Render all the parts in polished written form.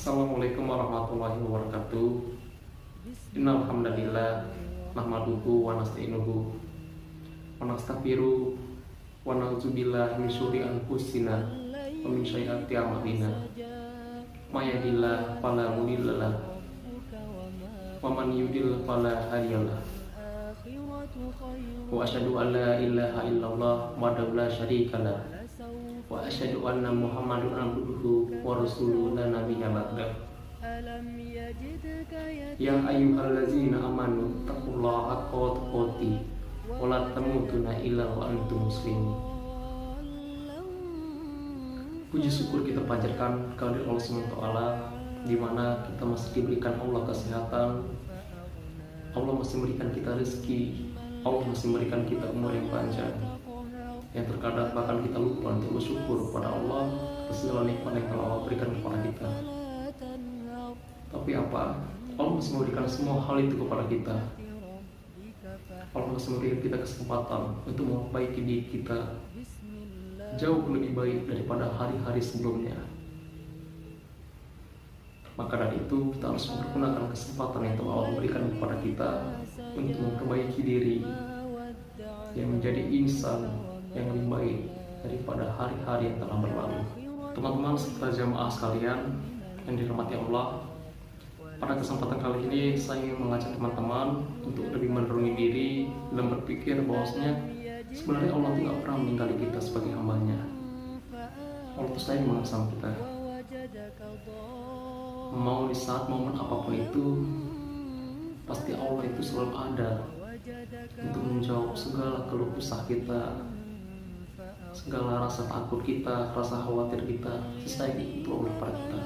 Assalamualaikum warahmatullahi wabarakatuh. Innal hamdalillah nahmaduhu wa nasta'inuhu wa nastaghfiruh wa na'udzubillahi min syururi anfusina wa min sayyiati a'malina. May yahdihillahu fala mudhillalah wa man yudlil fala hadiyalah. Wa asyhadu an la ilaha illallah wahdahu la syarikalah wa asyhadu anna Muhammadan abduhu wa rasuluhu la nabiyya ba'dah. Ya ayyuhallazina amanu taqullaha haqqa tuqatih wa la tamutunna illa wa antum muslimun. Puji syukur kita panjatkan kepada Allah SWT, di mana kita masih diberikan Allah kesehatan, Allah masih memberikan kita rezeki, Allah masih memberikan kita umur yang panjang. Yang terkadang bahkan kita lupa untuk bersyukur kepada Allah atas segala nikmat yang telah Allah berikan kepada kita. Tapi apa? Allah masih memberikan semua hal itu kepada kita. Allah masih memberikan kita kesempatan untuk memperbaiki diri kita jauh lebih baik daripada hari-hari sebelumnya. Maka dari itu kita harus menggunakan kesempatan yang telah Allah berikan kepada kita untuk memperbaiki diri yang menjadi insan yang lebih baik daripada hari-hari yang telah berlalu. Teman-teman serta jamaah sekalian yang dirahmati Allah, pada kesempatan kali ini saya ingin mengajak teman-teman untuk lebih merenungi diri dan berpikir bahwasanya sebenarnya Allah tidak pernah meninggali kita sebagai hambanya. Allah itu sayang banget sama kita. Mau di saat momen apapun itu, pasti Allah itu selalu ada untuk menjawab segala keluh kesah kita, segala rasa takut kita, rasa khawatir kita, selesai itu oleh para kita.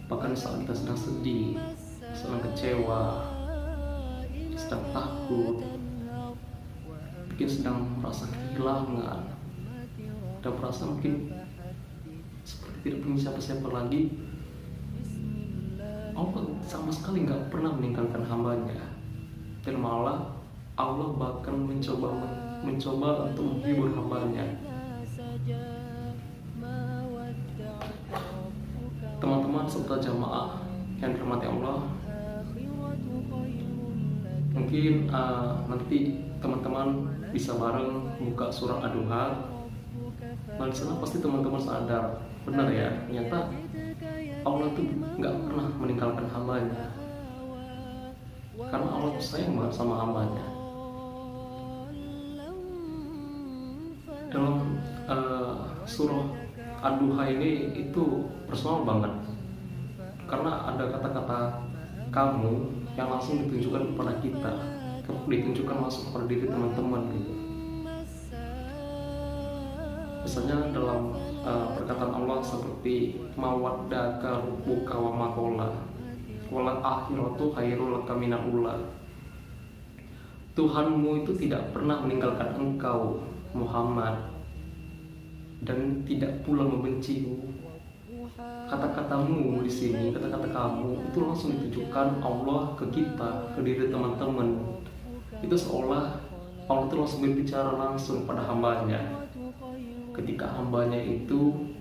Bahkan saat kita sedang sedih, sedang kecewa, sedang takut, mungkin sedang merasa kehilangan, dan merasa mungkin seperti tidak punya siapa-siapa lagi, Allah sama sekali nggak pernah meninggalkan hambanya. Dan malah Allah bahkan mencoba untuk menghibur hambanya. Teman-teman serta jamaah yang dirahmati Allah, mungkin nanti teman-teman bisa bareng buka surah Ad-Duha. Nah, di sana pasti teman-teman sadar, benar ya, ternyata Allah tuh nggak pernah meninggalkan hambanya, karena Allah tuh sayang banget sama hambanya. Dalam surah Ad-Duha ini itu personal banget, karena ada kata-kata kamu yang langsung ditunjukkan kepada kita, ditunjukkan langsung kepada diri teman-teman gitu. Misalnya dalam perkataan Allah seperti mawaddaka rabbuka wa ma qala wal akhiratu khairul laka minal ula. Tuhanmu itu tidak pernah meninggalkan engkau Muhammad dan tidak pula membencimu. Kata-katamu di sini, kata-kata kamu itu langsung ditujukan Allah ke kita, ke diri teman-teman. Itu seolah Allah itu langsung berbicara langsung pada hambanya. Ketika hambanya itu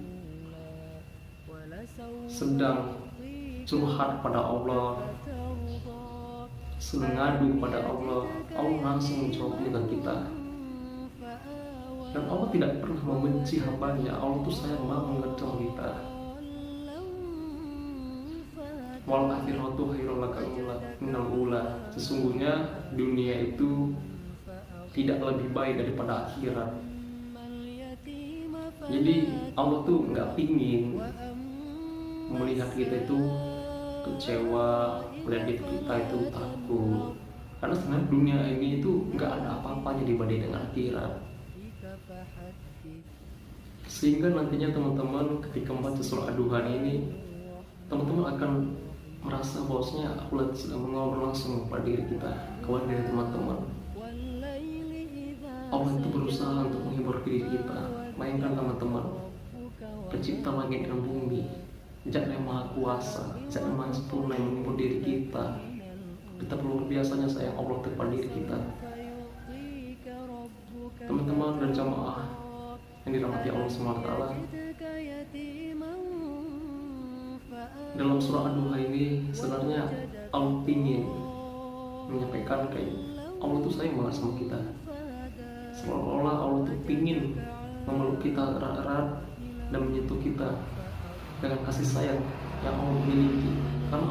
sedang curhat pada Allah, sedang ngadu pada Allah, Allah langsung menjawabnya ke kita. Dan Allah tidak pernah membenci hambanya. Allah itu sayang banget sama kita. Wal akhiratu khairul laka minal ula. Sesungguhnya dunia itu tidak lebih baik daripada akhirat. Jadi Allah tuh nggak pingin melihat kita itu kecewa, melihat kita itu takut. Karena sebenarnya dunia ini itu nggak ada apa-apanya dibanding dengan akhirat. Sehingga nantinya teman-teman ketika membaca surah Ad-Duha ini, teman-teman akan merasa bahwasanya Allah sedang mengobrol langsung pada diri kita, kepada diri teman-teman. Allah itu berusaha untuk menghibur diri kita. Bayangkan teman-teman, pencipta langit dan bumi, Zat yang maha kuasa, Zat yang maha sempurna yang menghibur diri kita. Betapa luar biasanya sayang Allah kepada diri kita. Teman-teman dan jamaah yang dirahmati Allah SWT, Dalam surah Ad-Duha ini sebenarnya Allah ingin menyampaikan kayak Allah tuh sayang banget sama kita, seolah-olah Allah tuh ingin memeluk kita erat-erat dan menyentuh kita dengan kasih sayang yang Allah miliki. Karena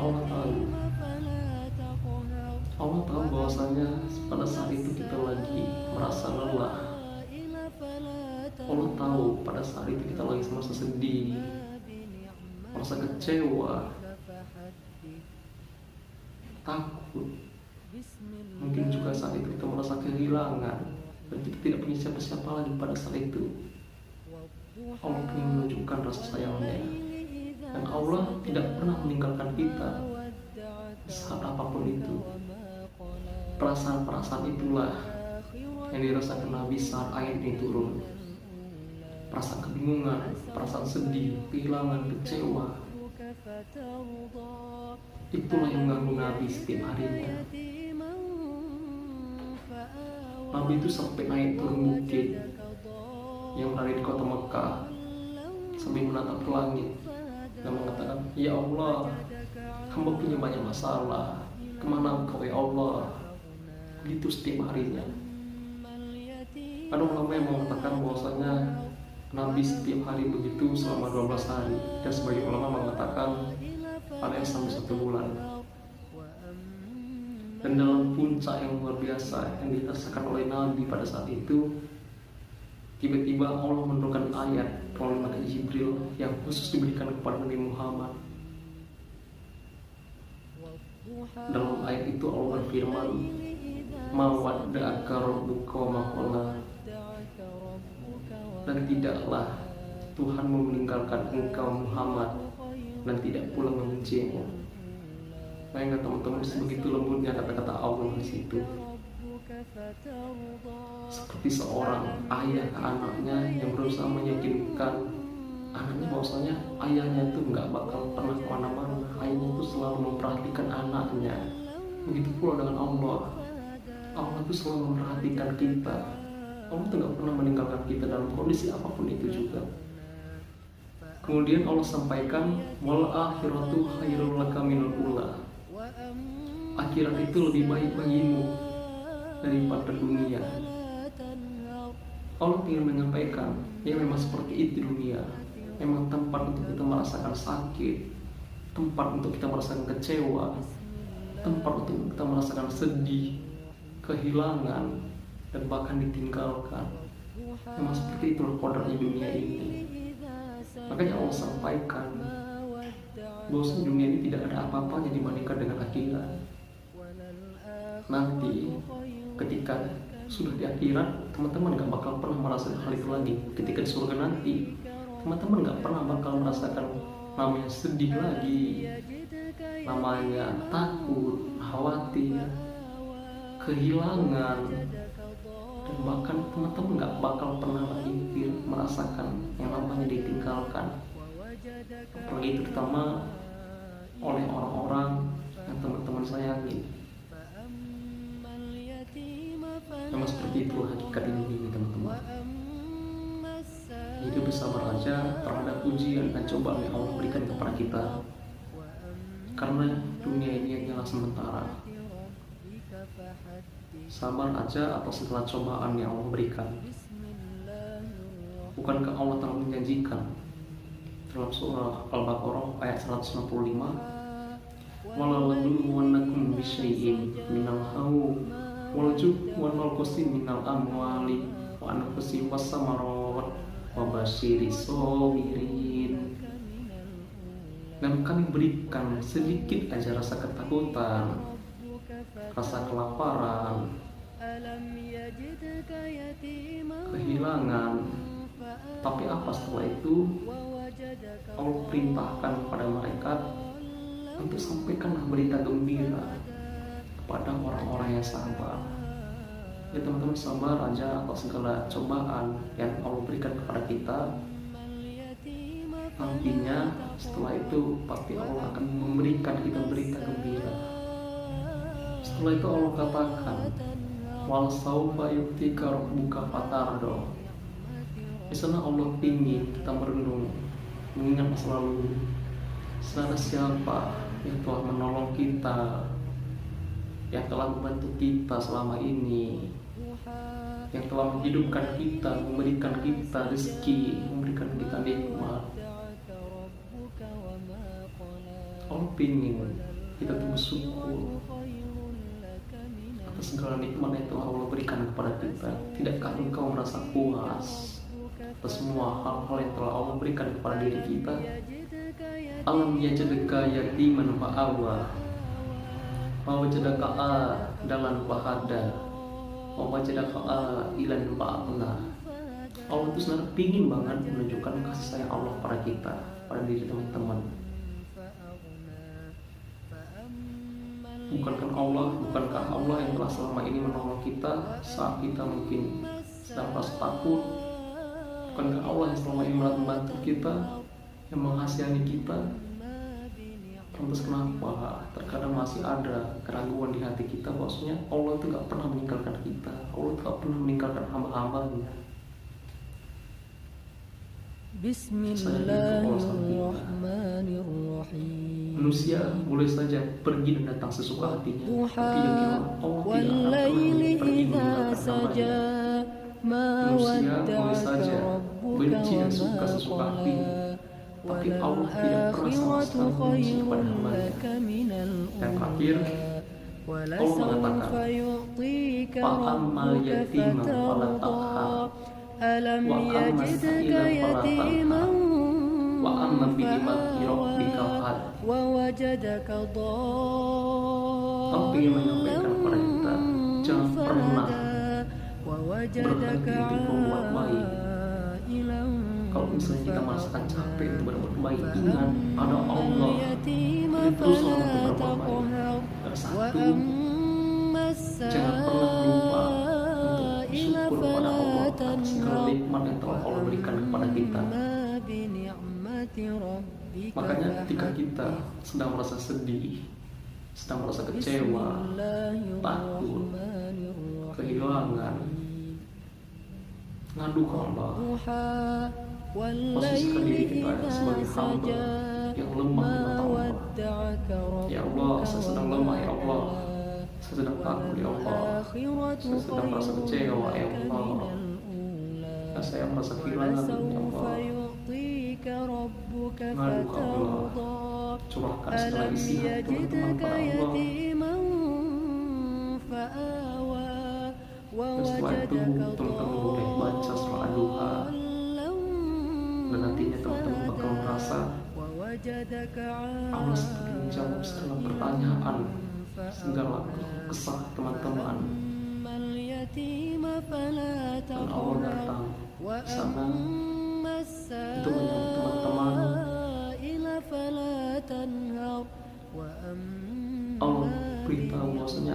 Allah tahu bahwasanya pada saat itu kita lagi merasa lelah. Allah tahu pada saat itu kita lagi merasa sedih, merasa kecewa, takut. Mungkin juga saat itu kita merasa kehilangan dan kita tidak punya siapa-siapa lagi pada saat itu. Allah ingin menunjukkan rasa sayangnya, dan Allah tidak pernah meninggalkan kita saat apapun itu. Perasaan-perasaan itulah yang dirasakan Nabi saat ayat ini turun. Perasaan kebingungan, perasaan sedih, kehilangan, kecewa. Itulah yang mengganggu Nabi setiap harinya. Nabi itu sampai naik turun bukit yang berada di kota Mekah sambil menatap ke langit dan mengatakan, "Ya Allah, hamba punya banyak masalah. Kemana engkau ya Allah?" Begitu setiap harinya. Ada ulama yang mengatakan bahwasanya Nabi setiap hari begitu selama 12 hari, dan sebagian ulama mengatakan ada yang sampai 1 bulan. Dan dalam puncak yang luar biasa yang dirasakan oleh Nabi pada saat itu, tiba-tiba Allah menurunkan ayat melalui malaikat Jibril yang khusus diberikan kepada Nabi Muhammad. Dalam ayat itu Allah berfirman, "Ma wadda'aka rabbuka wa ma qala." Dan tidaklah Tuhanmu meninggalkan engkau Muhammad dan tidak pula membencimu. Bayangkan teman-teman, sebegitu lembutnya kata-kata Allah di situ. Seperti seorang ayah ke anaknya yang berusaha meyakinkan anaknya bahwasanya ayahnya itu nggak bakal pernah kemana-mana. Ayahnya itu selalu memperhatikan anaknya. Begitu pula dengan Allah. Allah itu selalu memperhatikan kita. Allah itu nggak pernah meninggalkan kita dalam kondisi apapun itu juga. Kemudian Allah sampaikan, "Wal akhiratu khairul laka minal ula." Akhirat itu lebih baik bagimu daripada dunia. Allah ingin menyampaikan, ya memang seperti itu dunia. Memang tempat untuk kita merasakan sakit, tempat untuk kita merasakan kecewa, tempat untuk kita merasakan sedih, kehilangan, dan bahkan ditinggalkan. Memang seperti itulah kodratnya dunia ini. Makanya Allah sampaikan bahwa dunia ini tidak ada apa-apanya dibandingkan dengan akhirat. Nanti ketika sudah di akhirat, teman-teman gak bakal pernah merasakan hal itu lagi. Ketika di surga nanti, teman-teman gak pernah bakal merasakan namanya sedih lagi, namanya takut, khawatir, kehilangan, dan bahkan teman-teman gak bakal pernah lagi merasakan yang namanya ditinggalkan. Apalagi terutama oleh orang-orang yang teman-teman sayangi. Memang seperti itu hakikat ini teman-teman. Hidup bersabar aja terhadap ujian dan cobaan yang Allah berikan kepada kita. Karena dunia ini hanyalah sementara. Sabar aja atas segala cobaan yang Allah berikan. Bukankah Allah telah menjanjikan dalam surah Al-Baqarah ayat 165, "Walalabluwannakum bisyai'in minal khawf wal ju'i wan naqsi minal amwali wa anfusi was-samarat wa basyiris sabirin." Dan kami berikan sedikit aja rasa ketakutan, rasa kelaparan, kehilangan. Tapi apa setelah itu? Allah perintahkan kepada mereka untuk sampaikanlah berita gembira kepada orang-orang yang sabar. Ya teman-teman, sabar aja atas segala cobaan yang Allah berikan kepada kita. Nantinya setelah itu pasti Allah akan memberikan kita berita gembira. Setelah itu Allah katakan, "Wal saufa yu'tika rabbuka fatardo." Di sana Allah ingin kita merenung, mengingat masa lalu, Saudara, siapa yang telah menolong kita, yang telah membantu kita selama ini, yang telah menghidupkan kita, memberikan kita rezeki, memberikan kita nikmat. Allah ingin kita tuh bersyukur atas segala nikmat yang telah Allah berikan kepada kita. Tidakkah engkau merasa puas atas semua hal-hal yang telah Allah berikan kepada diri kita? Alam yajadaka yatiman fa'awa, wa wajadaka dalan fahada, wa wajadaka ilan fa'agna. Allah itu sebenarnya pingin banget menunjukkan kasih sayang Allah pada kita, pada diri teman-teman. Bukankah Allah yang telah selama ini menolong kita saat kita mungkin sedang merasa takut? Bukankah Allah yang selama ini membantu kita, yang mengasihani kita? Lantas kenapa terkadang masih ada keraguan di hati kita bahwasanya Allah itu gak pernah meninggalkan kita, Allah itu gak pernah meninggalkan hamba-hambanya? Bismillahirrahmanirrahim. Manusia boleh saja pergi dan datang sesuka hatinya, tapi yang kira Allah tidak akan pernah pergi meninggalkan hambanya. Manusia boleh saja benci dan suka sesuka hatinya, tapi Allah tidak pernah sama sekali benci kepada hambanya. Dan terakhir, Allah mengatakan, fa'ammal yatima fala taqhar, wa ammas sa'ila fala tanhar, wa amma bi ni'mati rabbika fahadith. Allah ingin menyampaikan kepada kita, jangan pernah berhenti untuk berbuat baik. Kalau misalnya kita merasakan capek untuk berbuat baik, ingat ada Allah. Kita terus untuk berbuat baik. Dan satu, jangan pernah lupa untuk bersyukur kepada Allah atas segala nikmat yang telah Allah berikan kepada kita. Makanya ketika kita sedang merasa sedih, sedang merasa kecewa, takut, kehilangan, ngadu ke Allah. Posisikan diri kita sebagai hamba yang lemah di mata Allah. Ya Allah, saya sedang lemah ya Allah, saya sedang takut ya Allah, saya sedang merasa kecewa ya Allah, saya merasa kehilangan ya Allah. Ngadu ke Allah, curahkan segala isi hati teman-teman pada Allah. Dan setelah itu teman-teman boleh baca surah Ad-Duha, dan nantinya teman-teman bakal merasa Allah seperti menjawab segala pertanyaan, segala kesah teman-teman. Dan Allah datang di sana untuk menyambut teman-teman. Allah beritahu bahwasanya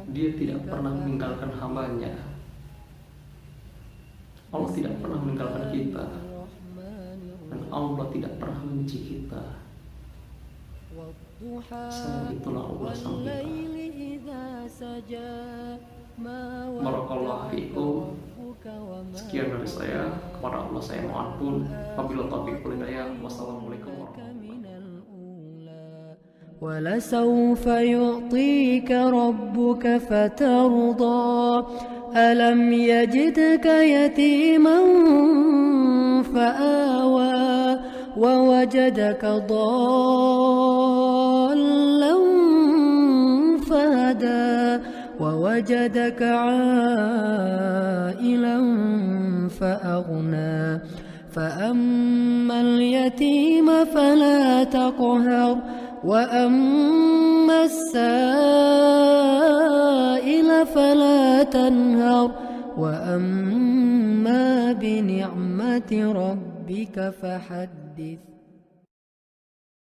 Dia tidak pernah meninggalkan hambanya. Allah tidak pernah meninggalkan kita, dan Allah tidak pernah membenci kita. Saya itulah Allah sang kita. Barakallahu fiikum. Sekian dari saya. Kepada Allah saya mohon ampun. Wabillahi taufiq wal hidayah. Wassalamualaikum warahmatullahi wabarakatuh. ولسوف يعطيك ربك فترضى ألم يجدك يتيما فآوى ووجدك ضالا فهدى ووجدك عائلا فأغنى فأما اليتيم فلا تقهر وأما السائل فلا تنهر وأما بنعمة ربك فحدث.